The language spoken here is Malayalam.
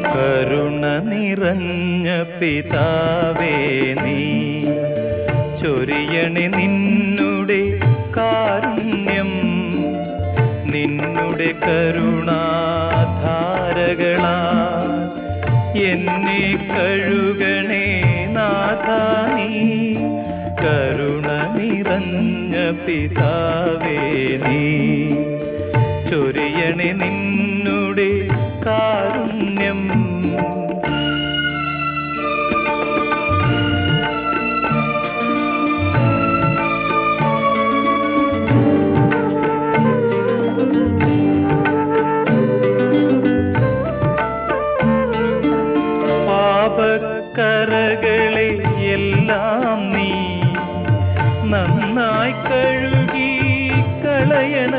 കരുണ നിറഞ്ഞ പിതാവേ നീ ചൊരിയണി നിന്നുടെ കാരുണ്യം, നിന്നുടെ കരുണാധാരകളാ എന്നെ കഴുകണേ നാഥാ നീ. കരുണ നിറഞ്ഞ പിതാവേ നീ ചൊരിയണി നിന്നുടെ കാരുണ്യം. പാപക്കറകളെ എല്ലാം നീ നന്നായി കഴുകി കളയണ